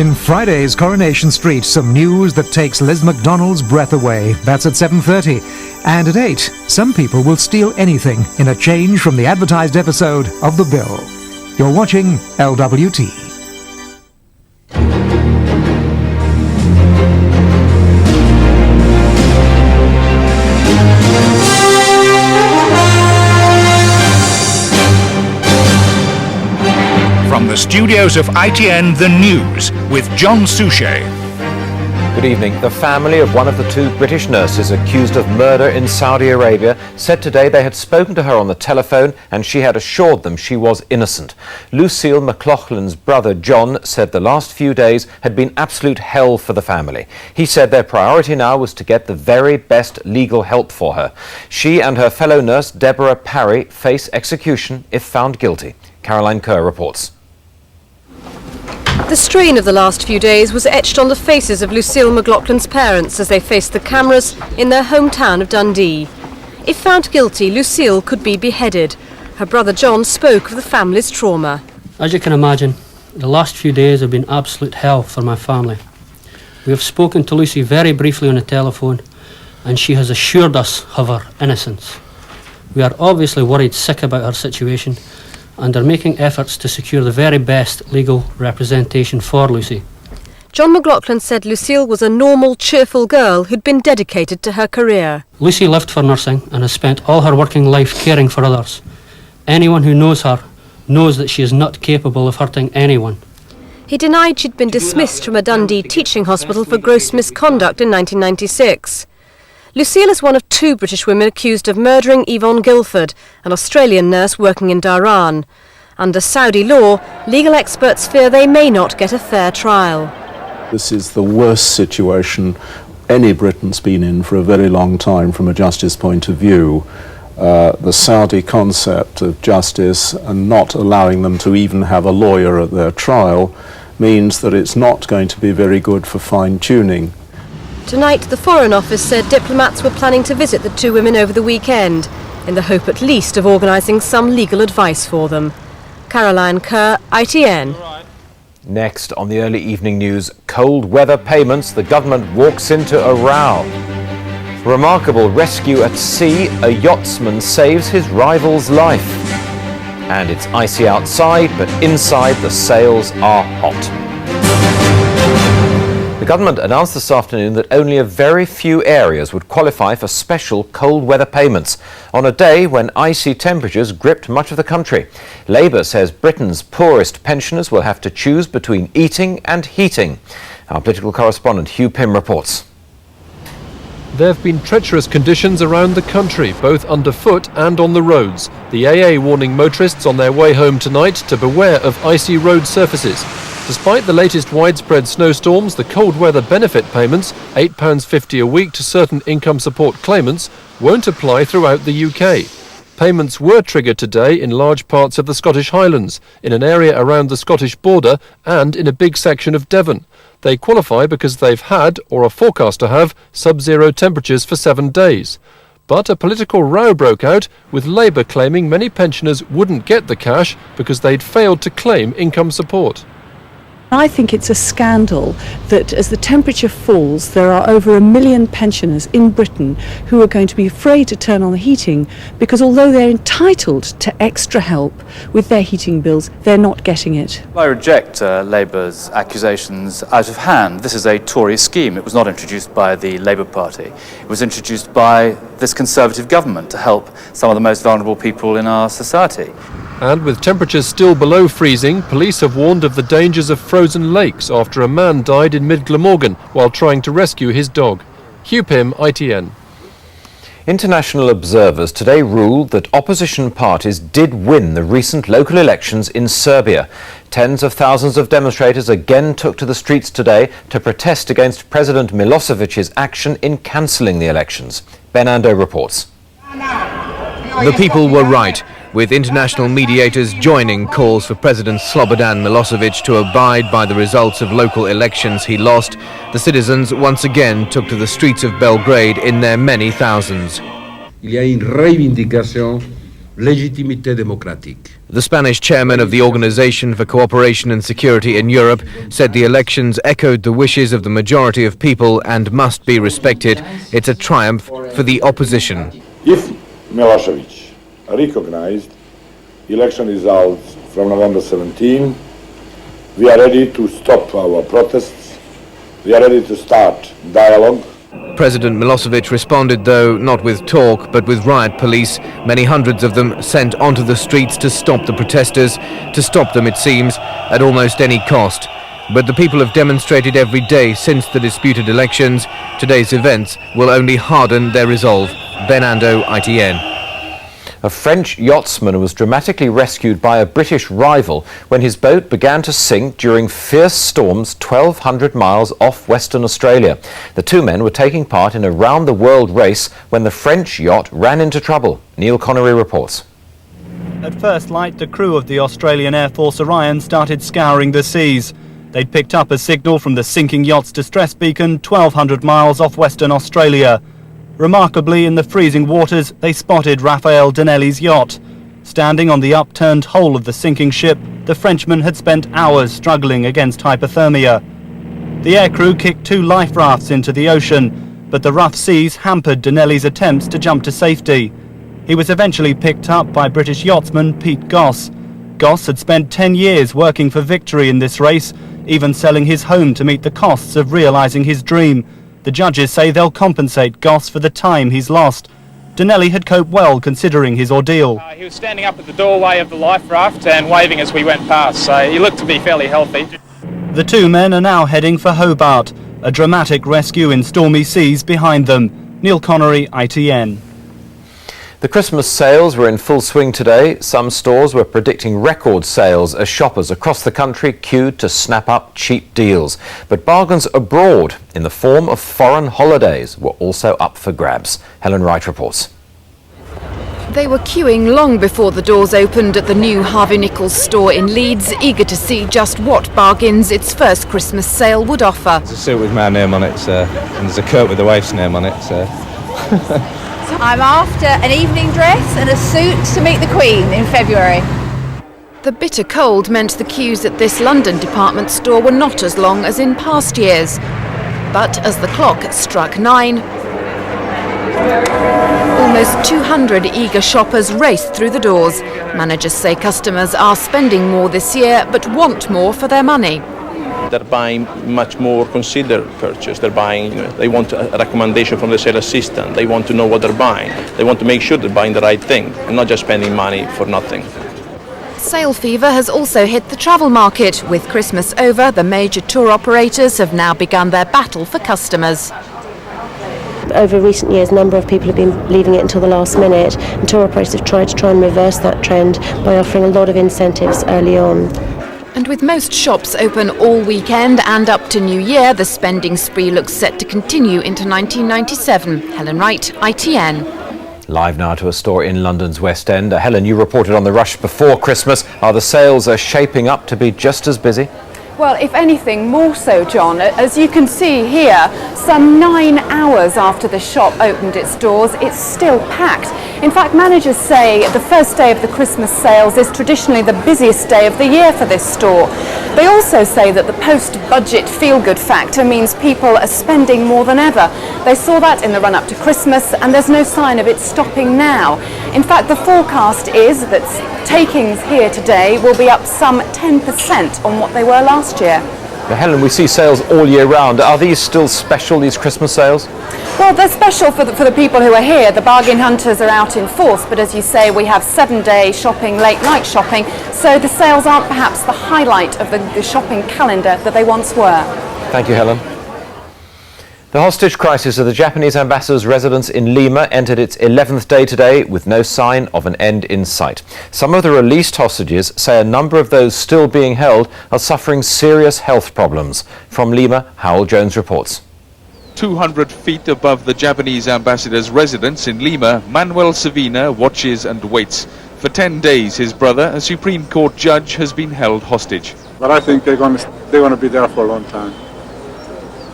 In Friday's Coronation Street, some news that takes Liz McDonald's breath away. That's at 7:30. And at 8, some people will steal anything in a change from the advertised episode of The Bill. You're watching LWT. From the studios of ITN, The News, with John Suchet. Good evening. The family of one of the 2 British nurses accused of murder in Saudi Arabia said today they had spoken to her on the telephone and she had assured them she was innocent. Lucille McLaughlin's brother John said the last few days had been absolute hell for the family. He said their priority now was to get the very best legal help for her. She and her fellow nurse Deborah Parry face execution if found guilty. Caroline Kerr reports. The strain of the last few days was etched on the faces of Lucille McLaughlin's parents as they faced the cameras in their hometown of Dundee. If found guilty, Lucille could be beheaded. Her brother John spoke of the family's trauma. As you can imagine, the last few days have been absolute hell for my family. We have spoken to Lucy very briefly on the telephone and she has assured us of her innocence. We are obviously worried sick about her situation and are making efforts to secure the very best legal representation for Lucy. John McLaughlin said Lucille was a normal, cheerful girl who'd been dedicated to her career. Lucy lived for nursing and has spent all her working life caring for others. Anyone who knows her knows that she is not capable of hurting anyone. He denied she'd been dismissed from a Dundee teaching hospital for gross misconduct in 1996. Lucille is one of 2 British women accused of murdering Yvonne Guilford, an Australian nurse working in Dhahran. Under Saudi law, legal experts fear they may not get a fair trial. This is the worst situation any Britain's been in for a very long time from a justice point of view. The Saudi concept of justice and not allowing them to even have a lawyer at their trial means that it's not going to be very good for fine-tuning. Tonight, the Foreign Office said diplomats were planning to visit the 2 women over the weekend, in the hope at least of organising some legal advice for them. Caroline Kerr, ITN. Next on the early evening news, cold weather payments, the government walks into a row. Remarkable rescue at sea, a yachtsman saves his rival's life. And it's icy outside, but inside the sails are hot. The government announced this afternoon that only a very few areas would qualify for special cold weather payments on a day when icy temperatures gripped much of the country. Labour says Britain's poorest pensioners will have to choose between eating and heating. Our political correspondent Hugh Pym reports. There have been treacherous conditions around the country, both underfoot and on the roads. The AA warning motorists on their way home tonight to beware of icy road surfaces. Despite the latest widespread snowstorms, the cold weather benefit payments, £8.50 a week to certain income support claimants, won't apply throughout the UK. Payments were triggered today in large parts of the Scottish Highlands, in an area around the Scottish border and in a big section of Devon. They qualify because they've had, or are forecast to have, sub-zero temperatures for 7 days. But a political row broke out, with Labour claiming many pensioners wouldn't get the cash because they'd failed to claim income support. I think it's a scandal that as the temperature falls, there are over 1 million pensioners in Britain who are going to be afraid to turn on the heating because although they're entitled to extra help with their heating bills, they're not getting it. I reject Labour's accusations out of hand. This is a Tory scheme. It was not introduced by the Labour Party. It was introduced by this Conservative government to help some of the most vulnerable people in our society. And with temperatures still below freezing, police have warned of the dangers of frozen lakes after a man died in mid-Glamorgan while trying to rescue his dog. Hugh Pym, ITN. International observers today ruled that opposition parties did win the recent local elections in Serbia. Tens of thousands of demonstrators again took to the streets today to protest against President Milosevic's action in cancelling the elections. Ben Ando reports. The people were right, with international mediators joining calls for President Slobodan Milosevic to abide by the results of local elections he lost. The citizens once again took to the streets of Belgrade in their many thousands. Il y a une revendication légitimité démocratique. The Spanish chairman of the Organization for Cooperation and Security in Europe said the elections echoed the wishes of the majority of people and must be respected. It's a triumph for the opposition. If Milosevic recognized election results from November 17, we are ready to stop our protests. We are ready to start dialogue. President Milosevic responded, though, not with talk, but with riot police, many hundreds of them sent onto the streets to stop the protesters, to stop them, it seems, at almost any cost. But the people have demonstrated every day since the disputed elections. Today's events will only harden their resolve. Ben Ando, ITN. A French yachtsman was dramatically rescued by a British rival when his boat began to sink during fierce storms 1,200 miles off Western Australia. The two men were taking part in a round-the-world race when the French yacht ran into trouble. Neil Connery reports. At first light, the crew of the Australian Air Force Orion started scouring the seas. They'd picked up a signal from the sinking yacht's distress beacon 1,200 miles off Western Australia. Remarkably, in the freezing waters, they spotted Raphael Danelli's yacht. Standing on the upturned hull of the sinking ship, the Frenchman had spent hours struggling against hypothermia. The aircrew kicked 2 life rafts into the ocean, but the rough seas hampered Danelli's attempts to jump to safety. He was eventually picked up by British yachtsman Pete Goss. Goss had spent 10 years working for victory in this race, even selling his home to meet the costs of realising his dream. The judges say they'll compensate Goss for the time he's lost. Danelli had coped well considering his ordeal. He was standing up at the doorway of the life raft and waving as we went past, so he looked to be fairly healthy. The two men are now heading for Hobart, a dramatic rescue in stormy seas behind them. Neil Connery, ITN. The Christmas sales were in full swing today. Some stores were predicting record sales as shoppers across the country queued to snap up cheap deals. But bargains abroad, in the form of foreign holidays, were also up for grabs. Helen Wright reports. They were queuing long before the doors opened at the new Harvey Nichols store in Leeds, eager to see just what bargains its first Christmas sale would offer. There's a suit with my name on it, and there's a coat with the wife's name on it. I'm after an evening dress and a suit to meet the Queen in February. The bitter cold meant the queues at this London department store were not as long as in past years. But as the clock struck 9, almost 200 eager shoppers raced through the doors. Managers say customers are spending more this year but want more for their money. They're buying much more considered purchase. They're buying, they want a recommendation from the sales assistant. They want to know what they're buying. They want to make sure they're buying the right thing and not just spending money for nothing. Sale fever has also hit the travel market. With Christmas over, the major tour operators have now begun their battle for customers. Over recent years, a number of people have been leaving it until the last minute, and tour operators have tried to reverse that trend by offering a lot of incentives early on. And with most shops open all weekend and up to New Year, the spending spree looks set to continue into 1997. Helen Wright, ITN. Live now to a store in London's West End. Helen, you reported on the rush before Christmas. Are the sales shaping up to be just as busy? Well, if anything, more so, John. As you can see here, some 9 hours after the shop opened its doors, it's still packed. In fact, managers say the first day of the Christmas sales is traditionally the busiest day of the year for this store. They also say that the post-budget feel-good factor means people are spending more than ever. They saw that in the run-up to Christmas, and there's no sign of it stopping now. In fact, the forecast is that takings here today will be up some 10% on what they were last year. Now, Helen, we see sales all year round. Are these still special, these Christmas sales? Well, they're special for the people who are here. The bargain hunters are out in force, but as you say, we have 7-day shopping, late night shopping, so the sales aren't perhaps the highlight of the shopping calendar that they once were. Thank you, Helen. The hostage crisis of the Japanese ambassador's residence in Lima entered its 11th day today with no sign of an end in sight. Some of the released hostages say a number of those still being held are suffering serious health problems. From Lima, Howell Jones reports. 200 feet above the Japanese ambassador's residence in Lima, Manuel Savina watches and waits. For 10 days, his brother, a Supreme Court judge, has been held hostage. But I think they're going to be there for a long time.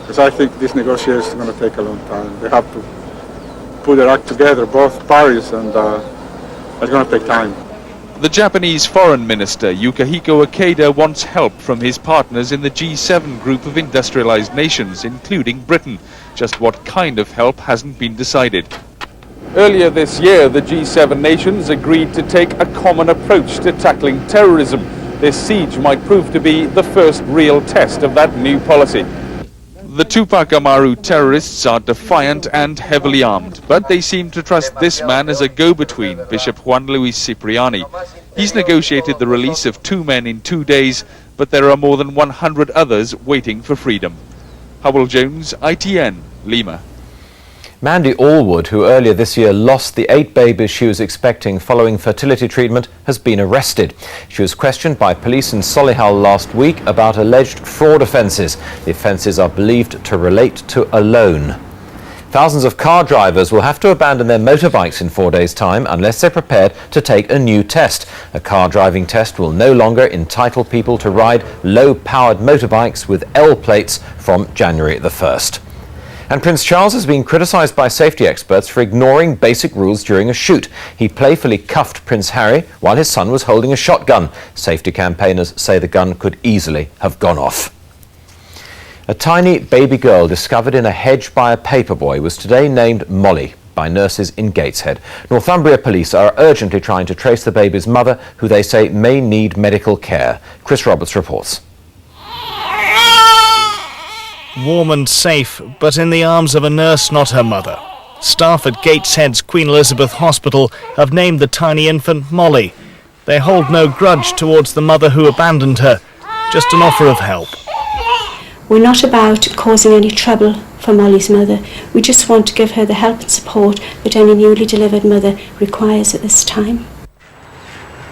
Because I think this negotiation is going to take a long time. They have to put their act together, both parties, and it's going to take time. The Japanese Foreign Minister Yukihiko Ikeda wants help from his partners in the G7 group of industrialized nations, including Britain. Just what kind of help hasn't been decided. Earlier this year, the G7 nations agreed to take a common approach to tackling terrorism. This siege might prove to be the first real test of that new policy. The Tupac Amaru terrorists are defiant and heavily armed, but they seem to trust this man as a go-between, Bishop Juan Luis Cipriani. He's negotiated the release of 2 men in 2 days, but there are more than 100 others waiting for freedom. Howell Jones, ITN, Lima. Mandy Allwood, who earlier this year lost the 8 babies she was expecting following fertility treatment, has been arrested. She was questioned by police in Solihull last week about alleged fraud offences. The offences are believed to relate to a loan. Thousands of car drivers will have to abandon their motorbikes in 4 days' time unless they're prepared to take a new test. A car driving test will no longer entitle people to ride low-powered motorbikes with L plates from January the 1st. And Prince Charles has been criticised by safety experts for ignoring basic rules during a shoot. He playfully cuffed Prince Harry while his son was holding a shotgun. Safety campaigners say the gun could easily have gone off. A tiny baby girl discovered in a hedge by a paperboy was today named Molly by nurses in Gateshead. Northumbria police are urgently trying to trace the baby's mother, who they say may need medical care. Chris Roberts reports. Warm and safe, but in the arms of a nurse, not her mother. Staff at Gateshead's Queen Elizabeth Hospital have named the tiny infant Molly. They hold no grudge towards the mother who abandoned her, just an offer of help. We're not about causing any trouble for Molly's mother. We just want to give her the help and support that any newly delivered mother requires at this time.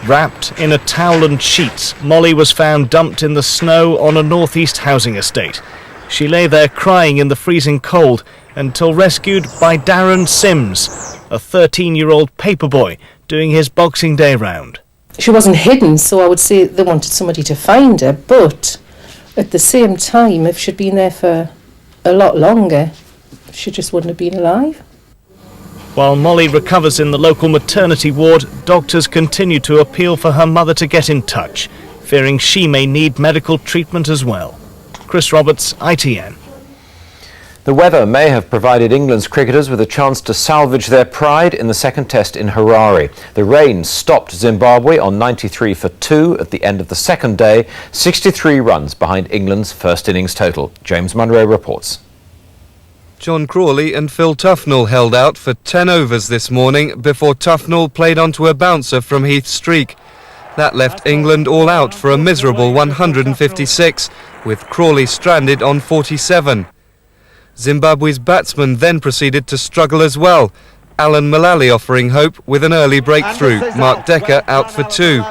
Wrapped in a towel and sheets, Molly was found dumped in the snow on a northeast housing estate. She lay there crying in the freezing cold until rescued by Darren Sims, a 13-year-old paperboy doing his Boxing Day round. She wasn't hidden, so I would say they wanted somebody to find her, but at the same time, if she'd been there for a lot longer, she just wouldn't have been alive. While Molly recovers in the local maternity ward, doctors continue to appeal for her mother to get in touch, fearing she may need medical treatment as well. Chris Roberts, ITN. The weather may have provided England's cricketers with a chance to salvage their pride in the second test in Harare. The rain stopped Zimbabwe on 93 for 2 at the end of the second day, 63 runs behind England's first innings total. James Munro reports. John Crawley and Phil Tufnell held out for 10 overs this morning before Tufnell played onto a bouncer from Heath Streak. That left England all out for a miserable 156, with Crawley stranded on 47. Zimbabwe's batsmen then proceeded to struggle as well. Alan Mullally offering hope with an early breakthrough. Mark Decker out for 2.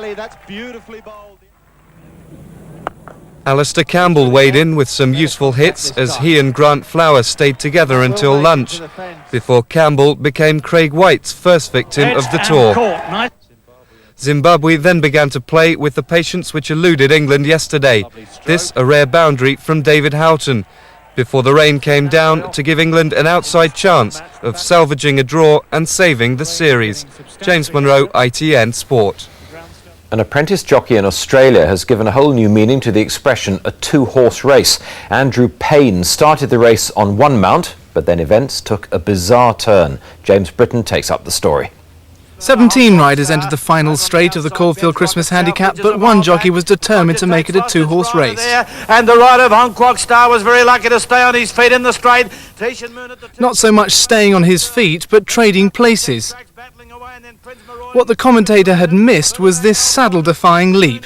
Alistair Campbell weighed in with some useful hits as he and Grant Flower stayed together until lunch, before Campbell became Craig White's first victim of the tour. Zimbabwe then began to play with the patience which eluded England yesterday. This a rare boundary from David Houghton, before the rain came down to give England an outside chance of salvaging a draw and saving the series. James Munro, ITN Sport. An apprentice jockey in Australia has given a whole new meaning to the expression a two-horse race. Andrew Payne started the race on one mount, but then events took a bizarre turn. James Britton takes up the story. 17 riders entered the final straight of the Caulfield Christmas Handicap, but one jockey was determined to make it a two-horse race. And the rider of Hong Kong Star was very lucky to stay on his feet in the straight. Not so much staying on his feet, but trading places. What the commentator had missed was this saddle-defying leap,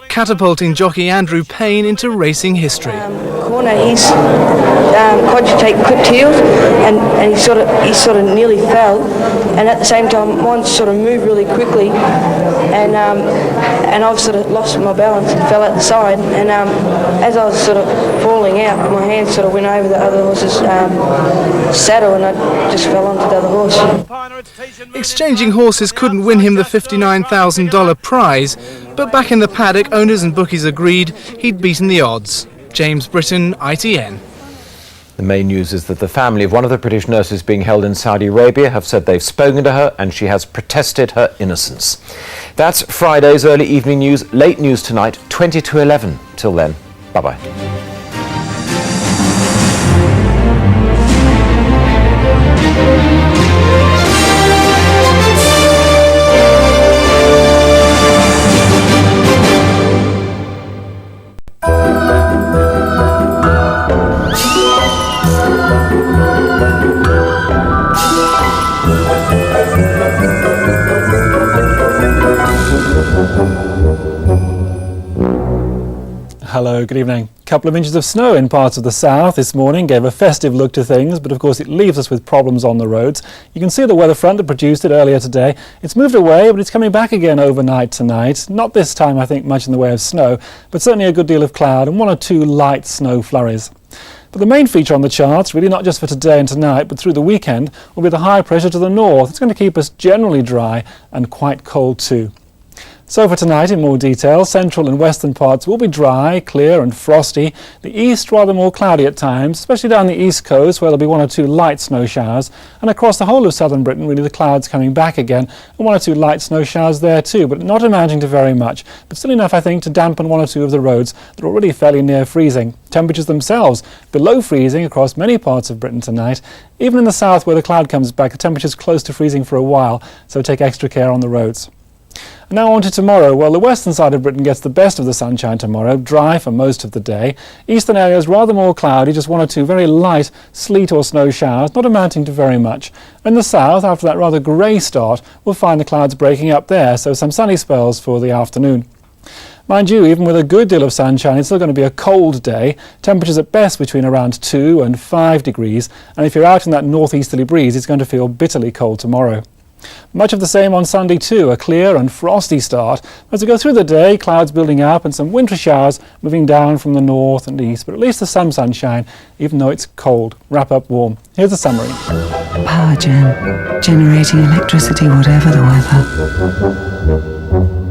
catapulting jockey Andrew Payne into racing history. Corner, he's cogitating quick heels, and he sort of nearly fell, and at the same time, mine sort of moved really quickly, and I've sort of lost my balance and fell out the side, and as I was sort of falling out, my hand sort of went over the other horse's saddle, and I just fell onto the other horse. Exchanging horses couldn't win him the $59,000 prize, but back in the paddock, owners and bookies agreed he'd beaten the odds. James Britton, ITN. The main news is that the family of one of the British nurses being held in Saudi Arabia have said they've spoken to her and she has protested her innocence. That's Friday's early evening news. Late news tonight, 20 to 11. Till then, bye-bye. Hello, good evening. A couple of inches of snow in parts of the south this morning gave a festive look to things, but of course it leaves us with problems on the roads. You can see the weather front that produced it earlier today. It's moved away, but it's coming back again overnight tonight. Not this time, I think, much in the way of snow, but certainly a good deal of cloud and one or two light snow flurries. But the main feature on the charts, really not just for today and tonight, but through the weekend, will be the high pressure to the north. It's going to keep us generally dry and quite cold too. So for tonight, in more detail, central and western parts will be dry, clear and frosty. The east rather more cloudy at times, especially down the east coast where there'll be one or two light snow showers. And across the whole of southern Britain, really the clouds coming back again, and one or two light snow showers there too, but not amounting to very much. But still enough, I think, to dampen one or two of the roads that are already fairly near freezing. Temperatures themselves below freezing across many parts of Britain tonight. Even in the south where the cloud comes back, the temperature's close to freezing for a while, so take extra care on the roads. Now on to tomorrow. Well, the western side of Britain gets the best of the sunshine tomorrow, dry for most of the day. Eastern areas rather more cloudy, just one or two very light sleet or snow showers, not amounting to very much. In the south, after that rather grey start, we'll find the clouds breaking up there, so some sunny spells for the afternoon. Mind you, even with a good deal of sunshine, it's still going to be a cold day. Temperatures at best between around 2 and 5 degrees, and if you're out in that northeasterly breeze, it's going to feel bitterly cold tomorrow. Much of the same on Sunday too, a clear and frosty start. As we go through the day, clouds building up and some wintry showers moving down from the north and east, but at least there's some sunshine, even though it's cold. Wrap up warm. Here's a summary. Power gen, generating electricity whatever the weather.